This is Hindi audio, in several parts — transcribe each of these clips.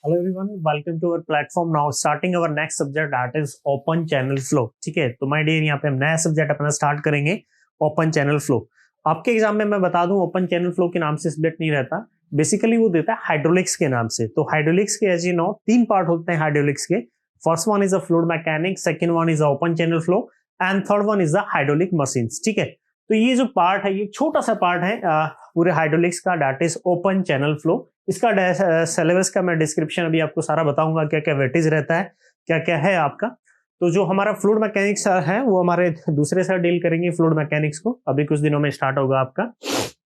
Hello everyone, welcome to our platform. Now starting our next subject that is open channel flow. ठीक है, तो माय डियर यहाँ पे हम नया सब्जेक्ट अपना स्टार्ट करेंगे, ओपन चैनल फ्लो। आपके एग्जाम में मैं बता दूं, ओपन चैनल फ्लो के नाम से सब्जेक्ट नहीं रहता, बेसिकली वो देता है हाइड्रोलिक्स के नाम से। तो हाइड्रोलिक्स के एज यू नो 3 पार्ट होते हैं हाइड्रोलिक्स के। First one is a fluid mechanics, second one is open channel flow and third one is the hydraulic machines. ठीक है, तो ये जो पार्ट है ये छोटा सा पार्ट है पूरे हाइड्रोलिक्स का, that is open channel flow. इसका सिलेबस का मैं डिस्क्रिप्शन अभी आपको सारा बताऊंगा, क्या क्या वेटेज रहता है, क्या क्या है आपका। तो जो हमारा फ्लूइड मैकेनिक्स है वो हमारे दूसरे से डील करेंगे फ्लूइड मैकेनिक्स को, अभी कुछ दिनों में स्टार्ट होगा आपका।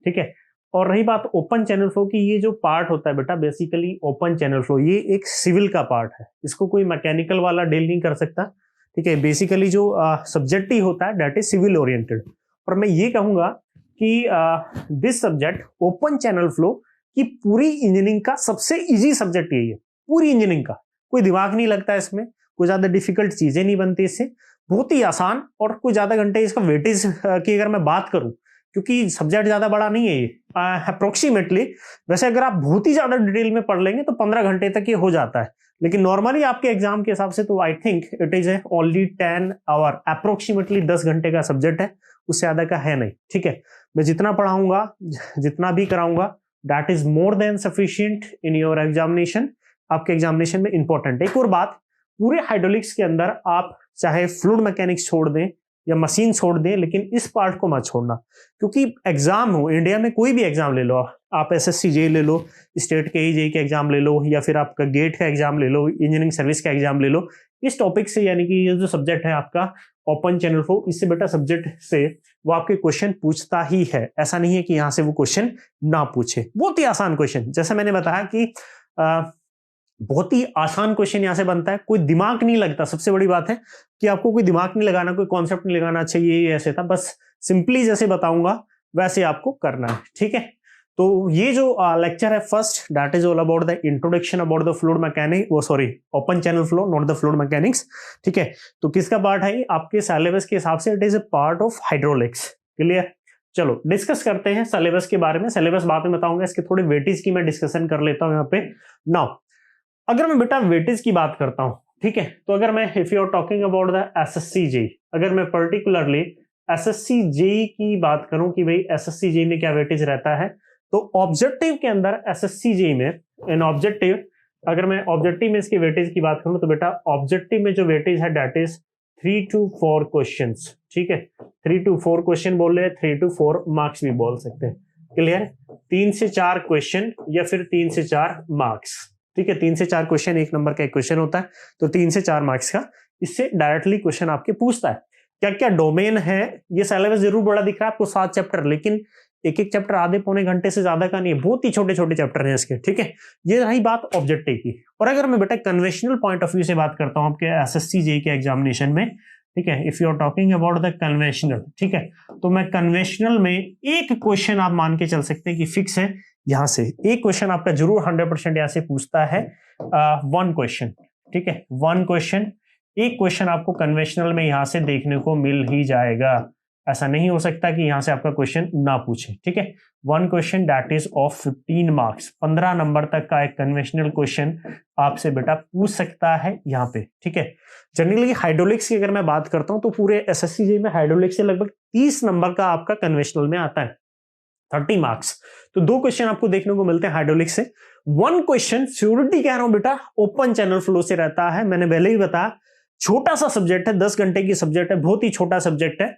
ठीक है, और रही बात ओपन चैनल फ्लो की, ये जो पार्ट होता है बेटा बेसिकली ओपन चैनल फ्लो ये एक सिविल का पार्ट है, इसको कोई मैकेनिकल वाला डील नहीं कर सकता। ठीक है, बेसिकली जो सब्जेक्ट ही होता है दैट इज सिविल ओरिएंटेड। और मैं ये कहूंगा कि this subject open channel flow की पूरी इंजीनियरिंग का सबसे इजी सब्जेक्ट यही है। पूरी इंजीनियरिंग का कोई दिमाग नहीं लगता इसमें, कोई ज्यादा डिफिकल्ट चीजें नहीं बनती इससे, बहुत ही आसान। और कोई ज्यादा घंटे इसका वेटेज की अगर मैं बात करूं, क्योंकि सब्जेक्ट ज्यादा बड़ा नहीं है ये अप्रोक्सीमेटली। वैसे अगर आप बहुत ही ज्यादा डिटेल में पढ़ लेंगे तो 15 घंटे तक ये हो जाता है, लेकिन नॉर्मली आपके एग्जाम के हिसाब से तो I think it is only 10 hour, approximately 10 घंटे का सब्जेक्ट है, उससे ज्यादा का है नहीं। ठीक है, मैं जितना पढ़ाऊंगा जितना भी कराऊंगा that is more than sufficient in your examination, आपके एग्जामिनेशन में इंपॉर्टेंट है। एक और बात, पूरे हाइड्रोलिक्स के अंदर आप चाहे फ्लूइड मैकेनिक्स छोड़ दें या मशीन छोड़ दें, लेकिन इस पार्ट को मत छोड़ना, क्योंकि एग्जाम हो इंडिया में कोई भी एग्जाम ले लो, आप एसएससी जेई ले लो, स्टेट के जेई का एग्जाम ले लो, या फिर आपका गेट का एग्जाम ले लो, इंजीनियरिंग सर्विस का एग्जाम ले लो, इस टॉपिक से यानी कि ये जो सब्जेक्ट है आपका ओपन चैनल फ्लो, इससे बेटा सब्जेक्ट से वो आपके क्वेश्चन पूछता ही है। ऐसा नहीं है कि यहां से वो क्वेश्चन ना पूछे, बहुत ही आसान क्वेश्चन, जैसे मैंने बताया कि बहुत ही आसान क्वेश्चन यहां से बनता है, कोई दिमाग नहीं लगता। सबसे बड़ी बात है कि आपको कोई दिमाग नहीं लगाना, कोई कॉन्सेप्ट नहीं लगाना, अच्छा ये ऐसे था, बस सिंपली जैसे बताऊंगा वैसे आपको करना है। ठीक है, तो ये जो लेक्चर है first that is all about the introduction about the fluid mechanics, वो sorry open channel flow, not the fluid mechanics. ठीक है, तो किसका पार्ट है? आपके सिलेबस के हिसाब से it is A part of hydraulics. Clear? चलो डिस्कस करते हैं सिलेबस के बारे में। सिलेबस बाद में बताऊंगा, इसके थोड़े वेटेज की मैं डिस्कशन कर लेता हूं यहाँ पे। नाउ अगर मैं बेटा वेटेज की बात करता हूं, ठीक है, तो अगर मैं if you are talking about the SSC JE, अगर मैं पर्टिकुलरली एसएससी जेई की बात करूं कि भाई एसएससी जेई में क्या वेटेज रहता है, तो ऑब्जेक्टिव के अंदर एसएससी जेई में इन ऑब्जेक्टिव, अगर मैं ऑब्जेक्टिव में इसकी वेटेज की बात करूं तो बेटा ऑब्जेक्टिव में जो वेटेज है दैट इज 3 to 4 क्वेश्चंस। ठीक है, 3 to 4 क्वेश्चन बोल रहे हैं, 3 to 4 मार्क्स भी बोल सकते हैं। क्लियर? 3 से 4 क्वेश्चन या फिर 3 से 4 मार्क्स। ठीक है, 3 से 4 क्वेश्चन, एक नंबर का एक क्वेश्चन होता है, तो 3 से 4 मार्क्स का इससे डायरेक्टली क्वेश्चन आपके पूछता है। क्या क्या डोमेन है, ये सिलेबस जरूर बड़ा दिख रहा है आपको, 7 चैप्टर, लेकिन एक एक चैप्टर आधे पौने घंटे से ज्यादा का नहीं है, बहुत ही छोटे छोटे चैप्टर हैं इसके। ठीक है, ये रही बात ऑब्जेक्टिव की। और अगर मैं बेटा कन्वेंशनल पॉइंट ऑफ व्यू से बात करता हूं आपके एसएससी जेई के एग्जामिनेशन में, ठीक है, if you are talking about the conventional, ठीक है, तो मैं कन्वेंशनल में एक क्वेश्चन आप मान के चल सकते हैं कि फिक्स है, यहां से एक क्वेश्चन आपका जरूर 100% यहां से पूछता है, 1 क्वेश्चन। ठीक है, 1 क्वेश्चन, एक क्वेश्चन आपको कन्वेंशनल में यहां से देखने को मिल ही जाएगा। ऐसा नहीं हो सकता कि यहां से आपका क्वेश्चन ना पूछे। ठीक है, 1 question that is of 15 marks, 15 number तक का एक कन्वेंशनल क्वेश्चन आपसे बेटा पूछ सकता है यहाँ पे। ठीक है, जनरली हाइड्रोलिक्स की अगर मैं बात करता हूं तो पूरे एसएससी जेई में हाइड्रोलिक्स से लगभग 30 नंबर का आपका कन्वेंशनल में आता है, 30 मार्क्स। तो 2 क्वेश्चन आपको देखने को मिलते हैं हाइड्रोलिक्स से। 1 क्वेश्चन श्योरिटी कह रहा हूं बेटा ओपन चैनल फ्लो से रहता है। मैंने पहले ही बताया छोटा सा सब्जेक्ट है, 10 घंटे की सब्जेक्ट है, बहुत ही छोटा सब्जेक्ट है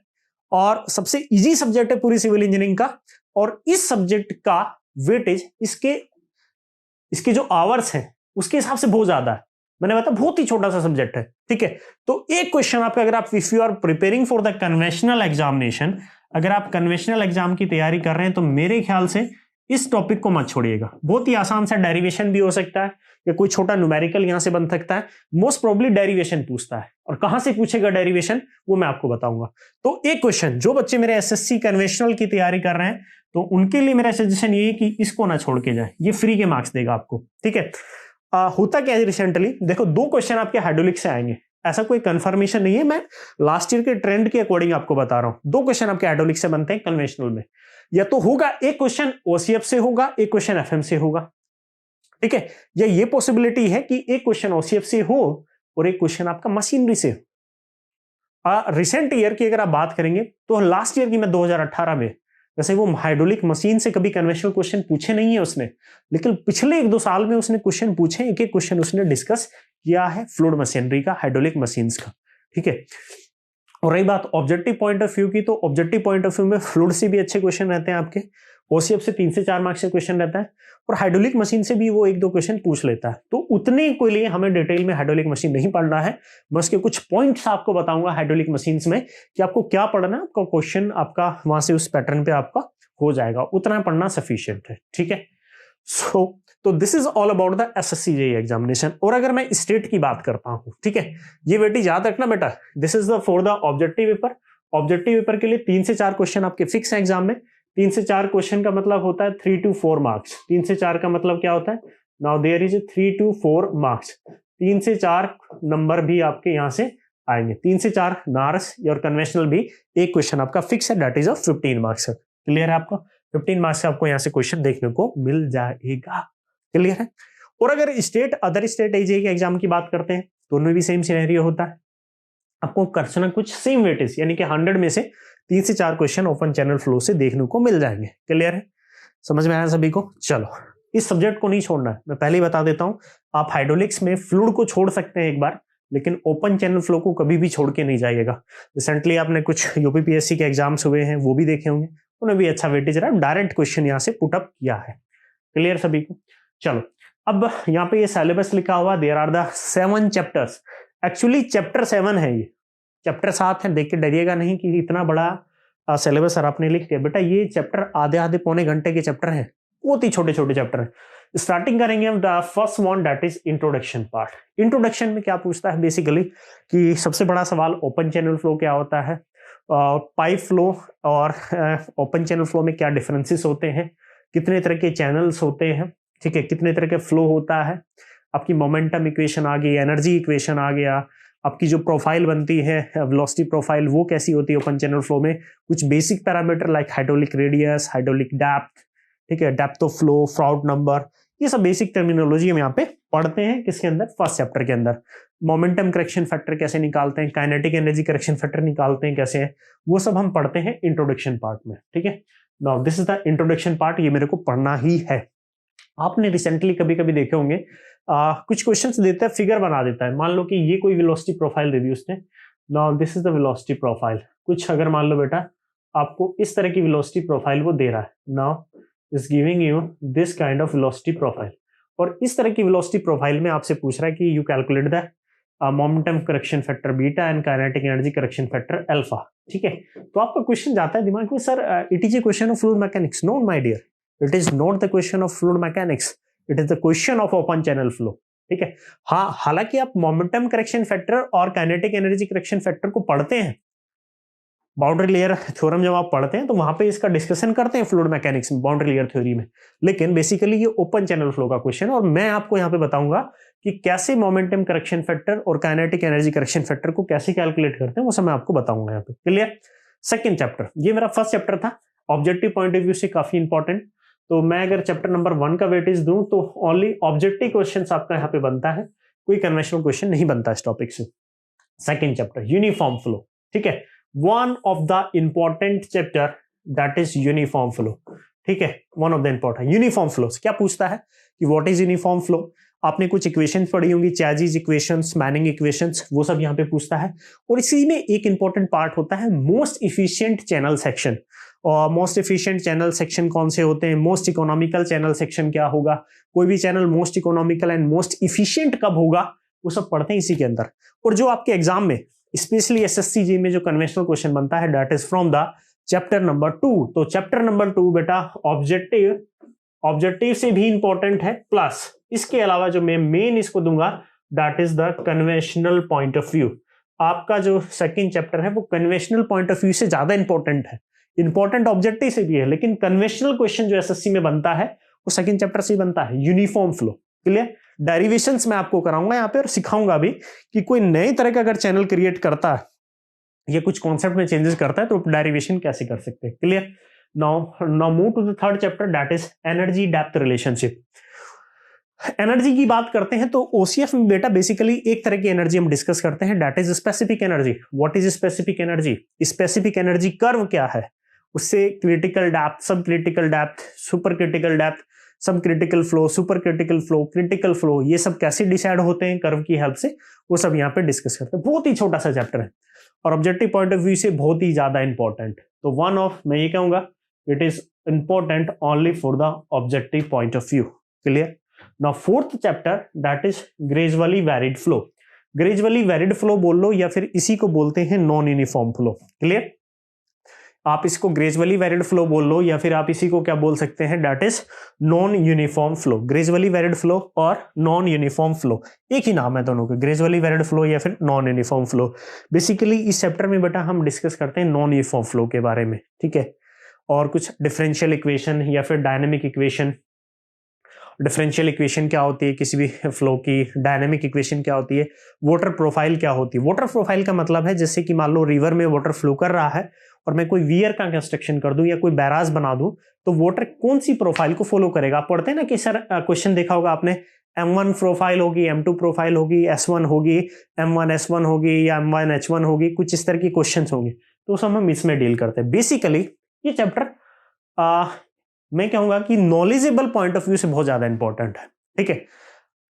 और सबसे इजी सब्जेक्ट है पूरी सिविल इंजीनियरिंग का। और इस सब्जेक्ट का वेटेज इसके जो आवर्स हैं उसके हिसाब से बहुत ज्यादा है। मैंने बताया बहुत ही छोटा सा सब्जेक्ट है। ठीक है, तो एक क्वेश्चन आपका, अगर आप if you are preparing for the conventional examination, अगर आप कन्वेंशनल एग्जाम की तैयारी कर रहे हैं तो मेरे ख्याल से इस टॉपिक को मत छोड़िएगा। बहुत ही आसान सा डेरिवेशन भी हो सकता है या कोई छोटा न्यूमेरिकल यहां से बन सकता है, मोस्ट प्रोबेबली डेरिवेशन पूछता है, और कहां से पूछेगा डेरिवेशन वो मैं आपको बताऊंगा। तो एक क्वेश्चन, जो बच्चे मेरे एसएससी कन्वेंशनल की तैयारी कर रहे हैं तो उनके लिए मेरा सजेशन ये है कि इसको ना छोड़ के जाए, ये फ्री के मार्क्स देगा आपको। ठीक है, होता क्या है रिसेंटली, देखो 2 क्वेश्चन आपके हाइड्रोलिक्स से आएंगे, ऐसा कोई कंफर्मेशन नहीं है, मैं लास्ट ईयर के ट्रेंड के अकॉर्डिंग आपको बता रहा हूं। 2 क्वेश्चन आपके हाइड्रोलिक्स से बनते हैं कन्वेंशनल में, या तो होगा एक क्वेश्चन ओसीएफ से होगा, एक क्वेश्चन एफएम से होगा। ठीक है, या ये पॉसिबिलिटी है कि एक क्वेश्चन ओसीएफ से हो और एक क्वेश्चन आपका मशीनरी से हो। रिसेंट ईयर की अगर आप बात करेंगे तो लास्ट ईयर की मैं 2018 में, वैसे वो हाइड्रोलिक मशीन से कभी कन्वेंशनल क्वेश्चन पूछे नहीं है उसने, लेकिन पिछले 1-2 साल में उसने क्वेश्चन पूछे, एक एक क्वेश्चन उसने डिस्कस किया है फ्लूइड मशीनरी का, हाइड्रोलिक मशीन्स का। ठीक है, और रही बात ऑब्जेक्टिव पॉइंट ऑफ व्यू की, तो ऑब्जेक्टिव पॉइंट ऑफ व्यू में फ्लूइड से भी अच्छे क्वेश्चन रहते हैं आपके, ओसीएफ से 3 से 4 मार्क्स से क्वेश्चन रहता है, और हाइड्रोलिक मशीन से भी वो 1-2 क्वेश्चन पूछ लेता है। तो उतने के लिए हमें डिटेल में हाइड्रोलिक मशीन नहीं पढ़ना है, मैं उसके कुछ पॉइंट्स आपको बताऊंगा हाइड्रोलिक मशीन्स में कि आपको क्या पढ़ना है, आपका क्वेश्चन आपका वहां से उस पैटर्न पे आपका हो जाएगा, उतना पढ़ना सफिशिएंट है। ठीक है, तो this is all about the SSC JEE examination. और अगर मैं स्टेट की बात करता हूं, ठीक है, ये वेटेज याद रखना बेटा, this is the for the objective paper. Objective paper के लिए 3 से 4 क्वेश्चन आपके फिक्स है एग्जाम में। 3 से 4 क्वेश्चन का मतलब होता है 3 to 4 मार्क्स। 3 से 4 का मतलब क्या होता है, now there is 3 to 4 marks. 3 से 4 नंबर भी आपके यहां से आएंगे, 3 से 4 नार्स और कन्वेंशनल भी एक क्वेश्चन आपका फिक्स है, that is of 15 marks. Clear है आपको, 15 मार्क्स से आपको यहां से क्वेश्चन देखने को मिल जाएगा। क्लियर है। और अगर स्टेट अदर स्टेट जेईई के एग्जाम की बात करते हैं, दोनों भी सेम सिनेरियो होता है, आपको क्वेश्चन कुछ सेम वेटेज यानी कि 100 में से 3 से 4 क्वेश्चन ओपन चैनल फ्लो से देखने को मिल जाएंगे। क्लियर है, समझ में आया सभी को। चलो, इस सब्जेक्ट को नहीं छोड़ना है, मैं पहले ही बता देता हूं, आप हाइड्रोलिक्स में फ्लूइड को छोड़ सकते हैं एक बार, लेकिन ओपन चैनल फ्लो को कभी भी छोड़ के नहीं जाइएगा। रिसेंटली आपने कुछ यूपीपीएससी के एग्जाम्स हुए हैं, वो भी देखे होंगे, उन्हें भी अच्छा वेटेज रहा, डायरेक्ट क्वेश्चन यहां से पुटअप किया है। क्लियर सभी को। चलो, अब यहाँ पे ये सिलेबस लिखा हुआ, there are the 7 chapters. Actually chapter 7 है, ये चैप्टर 7 है, देख के डरिएगा नहीं कि इतना बड़ा सिलेबस सर आपने लिख दिया। बेटा ये चैप्टर आधे आधे पौने घंटे के चैप्टर हैं, बहुत ही छोटे छोटे चैप्टर हैं। स्टार्टिंग करेंगे हम the first one, that is introduction part. Introduction में क्या पूछता है बेसिकली कि सबसे बड़ा सवाल ओपन चैनल फ्लो क्या होता है, पाइप फ्लो और ओपन चैनल फ्लो में क्या डिफरेंसेस होते हैं, कितने तरह के चैनल्स होते हैं, ठीक है, कितने तरह के फ्लो होता है, आपकी मोमेंटम इक्वेशन आ गई, एनर्जी इक्वेशन आ गया, आपकी जो प्रोफाइल बनती है वेलोसिटी प्रोफाइल वो कैसी होती है ओपन चैनल फ्लो में, कुछ basic parameter like hydraulic radius, hydraulic depth, ठीक है, depth of flow, Froude number, ये सब बेसिक टर्मिनोलॉजी हम यहाँ पे पढ़ते हैं। किसके अंदर, फर्स्ट चैप्टर के अंदर। मोमेंटम करेक्शन फैक्टर कैसे निकालते हैं, काइनेटिक एनर्जी करेक्शन फैक्टर निकालते हैं कैसे है, वो सब हम पढ़ते हैं इंट्रोडक्शन पार्ट में। ठीक है, now this is the introduction part, ये मेरे को पढ़ना ही है। आपने रिसेंटली कभी कभी देखे होंगे कुछ क्वेश्चंस देता है, फिगर बना देता है, मान लो कि ये कोई वेलोसिटी प्रोफाइल दे दी उसने, now this is the velocity profile. कुछ अगर मान लो बेटा आपको इस तरह की वेलोसिटी प्रोफाइल वो दे रहा है, now is giving you this kind of velocity profile, और इस तरह की वेलोसिटी प्रोफाइल में आपसे पूछ रहा है कि you calculate the momentum correction factor beta and kinetic energy correction factor alpha. ठीक है, तो आपका क्वेश्चन जाता है दिमाग में, sir it is a question of fluid mechanics. No my dear, it is not the question of fluid mechanics, it is the question of open channel flow. ठीक है, हाँ, हालांकि आप मोमेंटम करेक्शन फैक्टर और काइनेटिक एनर्जी करेक्शन फैक्टर को पढ़ते हैं, बाउंड्री लेयर थ्योरम जब आप पढ़ते हैं तो वहां पे इसका डिस्कशन करते हैं फ्लूइड मैकेनिक्स में, बाउंड्री लेयर थ्योरी में, लेकिन बेसिकली ये ओपन चैनल फ्लो का क्वेश्चन है, और मैं आपको यहाँ पे बताऊंगा कि कैसे मोमेंटम करेक्शन फैक्टर और काइनेटिक एनर्जी करेक्शन फैक्टर को कैसे कैलकुलेट करते हैं, वो सब मैं आपको बताऊंगा यहाँ पे। क्लियर। सेकंड चैप्टर, ये मेरा फर्स्ट चैप्टर था, ऑब्जेक्टिव पॉइंट ऑफ व्यू से काफी इंपॉर्टेंट। तो मैं अगर चैप्टर नंबर 1 का वेटेज दूं तो ओनली ऑब्जेक्टिव क्वेश्चन आपका यहाँ पे बनता है, कोई कन्वेंशनल क्वेश्चन नहीं बनता इस टॉपिक से। सेकंड चैप्टर यूनिफॉर्म फ्लो, ठीक है, one of the important chapter that is uniform flow. ठीक है, one of the important uniform flow क्या पूछता है कि व्हाट इज यूनिफॉर्म फ्लो। आपने कुछ इक्वेशंस पढ़ी होंगी, चैजिज इक्वेशंस, मैनिंग इक्वेशंस, वो सब यहाँ पे पूछता है। और इसी में एक इंपॉर्टेंट पार्ट होता है मोस्ट इफिशिएंट चैनल सेक्शन। और मोस्ट इफिशिएंट चैनल सेक्शन कौन से होते हैं, मोस्ट इकोनॉमिकल चैनल सेक्शन क्या होगा, कोई भी channel most economical and most efficient कब होगा, वो सब पढ़ते हैं इसी के अंदर। और जो आपके एग्जाम में स्पेशली एसएससी जी में जो कन्वेंशनल क्वेश्चन बनता है that is from the chapter number 2। तो चैप्टर नंबर 2 बेटा ऑब्जेक्टिव से भी इंपॉर्टेंट है, प्लस इसके अलावा जो मैं मेन इसको दूंगा that is the conventional point of view. आपका जो सेकंड चैप्टर है वो कन्वेंशनल पॉइंट ऑफ व्यू से ज्यादा इंपॉर्टेंट है, इंपॉर्टेंट ऑब्जेक्टिव से भी है, लेकिन कन्वेंशनल क्वेश्चन जो एसएससी में बनता है वो सेकंड चैप्टर से ही बनता है, यूनिफॉर्म फ्लो। क्लियर। डेरिवेशंस मैं आपको कराऊंगा यहाँ पे और सिखाऊंगा भी कि कोई नए तरह का अगर चैनल क्रिएट करता है या कुछ कॉन्सेप्ट में चेंजेस करता है तो डेरिवेशन कैसे कर सकते हैं। Clear. Now move to the third chapter that is energy depth relationship. Energy की बात करते हैं तो ओसीएफ में बेटा बेसिकली एक तरह की एनर्जी हम डिस्कस करते हैं, that is specific energy. What is specific energy? Specific energy curve क्या है, उससे critical depth, sub critical depth, super critical depth, sub critical flow, super critical flow, critical flow, ये सब कैसे डिसाइड होते हैं कर्व की हेल्प से, वो सब यहाँ पे डिस्कस करते हैं। बहुत ही छोटा सा चैप्टर है और ऑब्जेक्टिव पॉइंट ऑफ व्यू से बहुत ही ज्यादा इंपॉर्टेंट। तो वन ऑफ, मैं ये कहूंगा, it is important only for the objective point of view. Clear? Now fourth chapter, that is gradually varied flow. Gradually varied flow बोल लो या फिर इसी को बोलते हैं नॉन यूनिफॉर्म फ्लो। क्लियर? आप इसको ग्रेजुअली वैरिड फ्लो बोल लो या फिर आप इसी को क्या बोल सकते हैं, that is non uniform flow. Gradually varied flow और नॉन यूनिफॉर्म फ्लो एक ही नाम है दोनों के, ग्रेजुअली वैरिड फ्लो या फिर नॉन यूनिफॉर्म फ्लो। बेसिकली इस चैप्टर में बेटा हम डिस्कस करते हैं नॉन यूनिफॉर्म फ्लो के बारे में, ठीक है, और कुछ डिफरेंशियल इक्वेशन या फिर डायनेमिक इक्वेशन। डिफरेंशियल इक्वेशन क्या होती है किसी भी फ्लो की, डायनेमिक इक्वेशन क्या होती है, वाटर प्रोफाइल क्या होती है। वाटर प्रोफाइल का मतलब है जैसे कि मान लो रिवर में वाटर फ्लो कर रहा है और मैं कोई वियर का कंस्ट्रक्शन कर दूं या कोई बैराज बना दूं तो वाटर कौन सी प्रोफाइल को फॉलो करेगा। आप पढ़ते हैं ना कि सर, क्वेश्चन देखा होगा आपने, M1 प्रोफाइल होगी, M2 प्रोफाइल होगी, S1 होगी, M1 S1 होगी या M1 H1 होगी, कुछ इस तरह की क्वेश्चन होंगे। तो सब हम इसमें डील करते हैं। बेसिकली ये चैप्टर मैं कहूंगा कि नॉलेजेबल पॉइंट ऑफ व्यू से बहुत ज्यादा इंपॉर्टेंट है, ठीक है,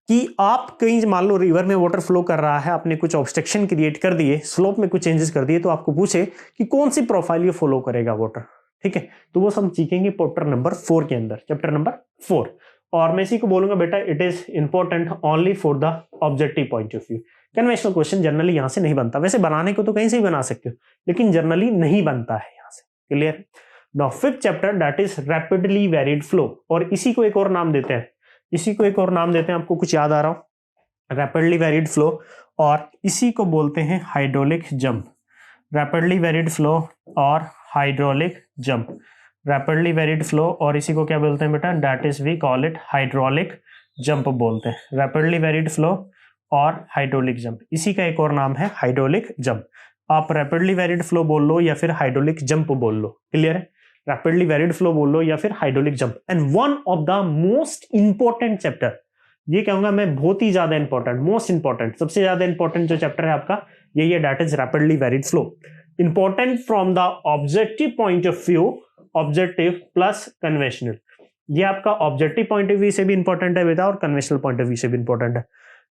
कि आप कहीं मान लो रिवर में वाटर फ्लो कर रहा है, आपने कुछ ऑब्स्ट्रक्शन क्रिएट कर दिए, स्लोप में कुछ चेंजेस कर दिए, तो आपको पूछे कि कौन सी प्रोफाइल ये फॉलो करेगा वाटर, ठीक है, तो वो सब सीखेंगे चैप्टर नंबर 4 के अंदर, चैप्टर नंबर 4। और मैं इसी को बोलूंगा बेटा it is important only for the objective point of view. Conventional question generally यहां से नहीं बनता, वैसे बनाने को तो कहीं से भी बना सकते हो लेकिन जनरली नहीं बनता है यहां से। Clear? Now fifth chapter, that is rapidly varied flow, और इसी को एक और नाम देते हैं, इसी को एक और नाम देते हैं, आपको कुछ याद आ रहा हो, रैपिडली वेरिड फ्लो, और इसी को बोलते हैं hydraulic jump. Rapidly varied flow और hydraulic jump, rapidly varied flow और इसी को क्या बोलते हैं बेटा, that is we call it hydraulic jump बोलते हैं। रैपिडली वेरिड फ्लो और हाइड्रोलिक जंप, इसी का एक और नाम है हाइड्रोलिक जंप। आप रैपिडली वेरिड फ्लो बोल लो या फिर हाइड्रोलिक जंप बोल लो। क्लियर है? रैपिडली वेरिड फ्लो बोल लो या फिर hydraulic jump. And one of the most important chapter, ये कहूंगा मैं बहुत ही ज्यादा इंपॉर्टेंट, मोस्ट इंपॉर्टेंट, सबसे ज्यादा इंपॉर्टेंट जो चैप्टर है आपका यही है, that is rapidly varied flow. Important from the objective point of view, objective plus conventional. ये आपका ऑब्जेक्टिव पॉइंट ऑफ व्यू से भी इंपॉर्टेंट है बेटा और कन्वेंशनल पॉइंट ऑफ व्यू से भी इंपॉर्टेंट है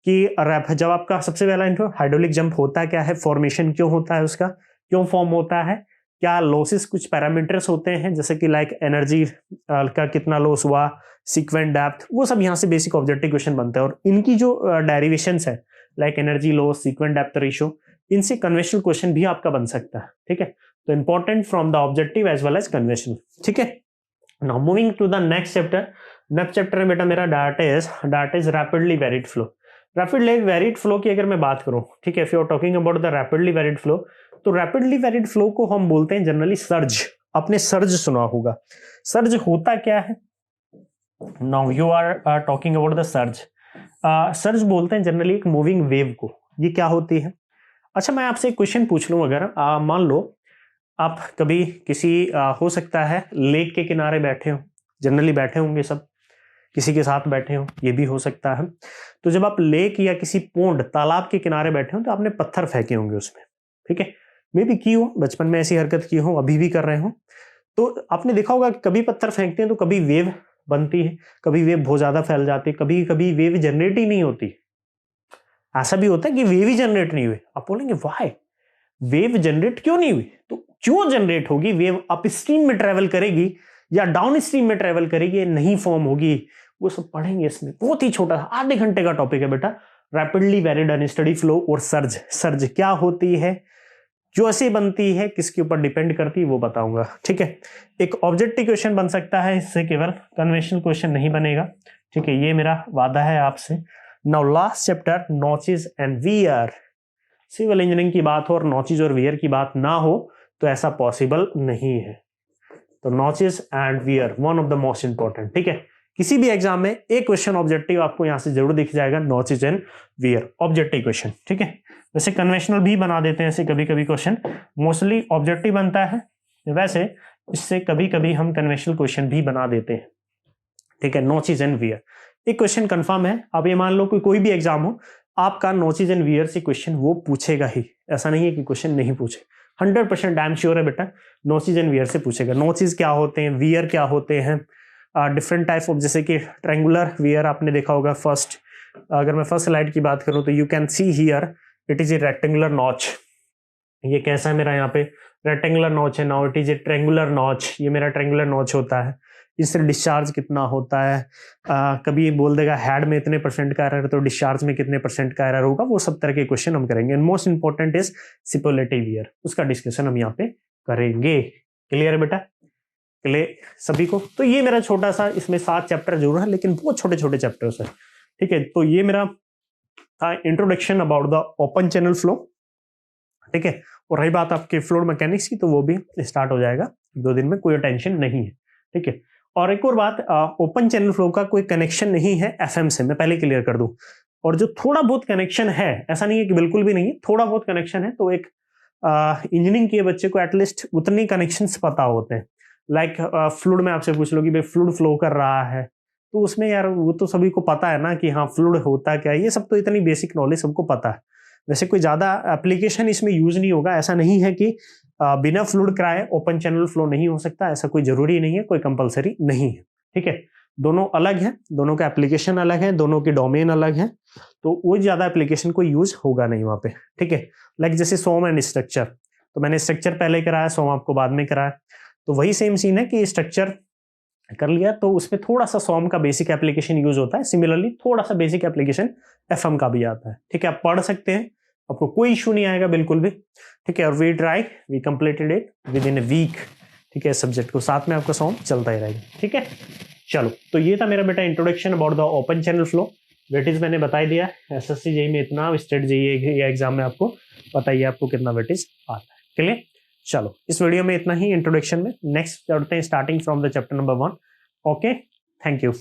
कि जब आपका सबसे पहला हाइड्रोलिक जंप होता क्या है, फॉर्मेशन क्यों होता है, उसका क्यों फॉर्म होता है, क्या लॉसेस कुछ पैरामीटर्स होते हैं जैसे कि लाइक एनर्जी का कितना लॉस हुआ, सीक्वेंट डेप्थ, वो सब यहाँ से बेसिक ऑब्जेक्टिव क्वेश्चन बनते हैं। और इनकी जो डेरिवेशंस है like energy loss, sequent depth ratio, इनसे कन्वेंशनल क्वेश्चन भी आपका बन सकता है, ठीक है। तो important from the objective as well as conventional, ठीक है। Now moving to the next chapter. Next chapter में बेटा मेरा that is rapidly varied flow. Rapidly varied flow की अगर मैं बात करूं, ठीक है, if you are talking about the rapidly varied flow, तो रैपिडली वेरिड फ्लो को हम बोलते हैं जनरली सर्ज। आपने सर्ज सुना होगा। सर्ज होता क्या है? Now you are talking about the surge. Surge बोलते हैं जनरली एक मूविंग वेव को। ये क्या होती है? अच्छा, मैं आपसे एक क्वेश्चन पूछ लूं, अगर मान लो आप कभी किसी हो सकता है लेक के किनारे बैठे हो, जनरली बैठे होंगे सब, किसी के साथ बैठे हो, ये भी हो सकता है। तो जब आप लेक या किसी पोंड, तालाब के किनारे बैठे हो तो आपने पत्थर फेंके होंगे उसमें, ठीक है, मे भी की हो, बचपन में ऐसी हरकत की हो, अभी भी कर रहे हो। तो आपने देखा होगा कि कभी पत्थर फेंकते हैं तो कभी वेव बनती है, कभी वेव बहुत ज्यादा फैल जाती है, कभी कभी वेव जनरेट ही नहीं होती। ऐसा भी होता है कि वेव ही जनरेट नहीं हुई। आप बोलेंगे वाई, वेव जनरेट क्यों नहीं हुई? तो क्यों जनरेट होगी? वेव अप स्ट्रीम में ट्रेवल करेगी या डाउन स्ट्रीम में ट्रेवल करेगी, नहीं फॉर्म होगी, वो सब पढ़ेंगे इसमें। बहुत ही छोटा आधे घंटे का टॉपिक है बेटा, रैपिडली वेरिड अनस्टडी फ्लो और सर्ज। सर्ज क्या होती है, कैसे बनती है, किसके ऊपर डिपेंड करती है, वो बताऊंगा, ठीक है। एक ऑब्जेक्टिव क्वेश्चन बन सकता है इससे, केवल कन्वेंशनल क्वेश्चन नहीं बनेगा, ठीक है, ये मेरा वादा है आपसे। Now last chapter, notches and weir. Civil engineering की बात हो और नॉचेस और वियर की बात ना हो तो ऐसा पॉसिबल नहीं है। तो notches and wear one of the most important, ठीक है। किसी भी एग्जाम में एक क्वेश्चन ऑब्जेक्टिव आपको यहां से जरूर दिख जाएगा, notches and wear, objective question, ठीक है। वैसे कन्वेंशनल भी बना देते हैं ऐसे कभी कभी क्वेश्चन, मोस्टली ऑब्जेक्टिव बनता है, वैसे इससे कभी कभी हम कन्वेंशनल क्वेश्चन भी बना देते हैं, ठीक है। नॉचेस एंड वियर, एक क्वेश्चन कंफर्म है, आप ये मान लो कि कोई भी एग्जाम हो, आपका नोचेज एंड वियर से क्वेश्चन वो पूछेगा ही, ऐसा नहीं है कि क्वेश्चन नहीं पूछे। 100% आई एम श्योर है बेटा, नोचेज एंड वियर से पूछेगा। नोचेज क्या होते हैं, वियर क्या होते हैं, डिफरेंट टाइप ऑफ, जैसे कि ट्रायंगुलर वियर आपने देखा होगा फर्स्ट, अगर मैं फर्स्ट स्लाइड की बात करूं तो you can see here it is A rectangular notch. ये कैसा है मेरा यहाँ पे रेक्टेंगुलर नॉच है, now it is A triangular notch, ये मेरा ट्रायंगुलर नॉच होता है। इससे डिस्चार्ज कितना होता है, कभी ये बोल देगा हेड में इतने परसेंट का एरर तो डिस्चार्ज में कितने परसेंट का एरर होगा, वो सब तरह के क्वेश्चन हम करेंगे। And most important is superlative wear, उसका डिस्कशन हम यहाँ पे करेंगे। क्लियर है बेटा, क्लियर सभी को? तो ये मेरा छोटा सा, इसमें 7 चैप्टर जरूर है लेकिन बहुत छोटे छोटे चैप्टर्स है, ठीक है। तो ये मेरा था introduction about the open channel flow, ठीक है। और रही बात आपके फ्लूइड मैकेनिक्स की, तो वो भी स्टार्ट हो जाएगा 2 दिन में, कोई टेंशन नहीं है, ठीक है। और एक और बात, ओपन चैनल फ्लो का कोई कनेक्शन नहीं है एफएम से, मैं पहले क्लियर कर दूं। और जो थोड़ा बहुत कनेक्शन है, ऐसा नहीं है कि बिल्कुल भी नहीं है, थोड़ा बहुत कनेक्शन है, तो एक इंजीनियरिंग के बच्चे को एटलीस्ट उतनी कनेक्शंस पता होते हैं। लाइक फ्लूइड में आपसे पूछ लो कि भाई फ्लूइड फ्लो कर रहा है, तो उसमें यार वो तो सभी को पता है ना कि हाँ फ्लूइड होता क्या है, ये सब तो इतनी बेसिक नॉलेज सबको पता है। वैसे कोई ज्यादा एप्लीकेशन इसमें यूज नहीं होगा, ऐसा नहीं है कि बिना फ्लूइड कराए ओपन चैनल फ्लो नहीं हो सकता, ऐसा कोई जरूरी नहीं है, कोई कंपलसरी नहीं है, ठीक है। दोनों अलग है, दोनों का एप्लीकेशन अलग है, दोनों की डोमेन अलग है, तो वो ज्यादा एप्लीकेशन कोई यूज होगा नहीं वहां पे, ठीक है। लाइक जैसे सोम एंड स्ट्रक्चर, तो मैंने स्ट्रक्चर पहले कराया, सोम आपको बाद में कराया, तो वही सेम सीन है कि स्ट्रक्चर कर लिया तो उसमें थोड़ा सा सोम का बेसिक एप्लीकेशन यूज होता है, सिमिलरली थोड़ा सा बेसिक एप्लीकेशन एफएम का भी आता है, ठीक है। आप पढ़ सकते हैं, आपको कोई इशू नहीं आएगा बिल्कुल भी, ठीक है। और we completed it within a week, ठीक है। सब्जेक्ट को साथ में आपका सोम चलता ही रहेगा, ठीक है। चलो, तो ये था मेरा बेटा introduction about the open channel flow. Weightage मैंने बता ही दिया, एसएससी जेईई में इतना, स्टेट जेईई एग्जाम में आपको पता ही है आपको कितना वेटेज आता है, क्लियर। चलो, इस वीडियो में इतना ही इंट्रोडक्शन में, नेक्स्ट चलते हैं starting from the chapter number 1। Okay, thank you.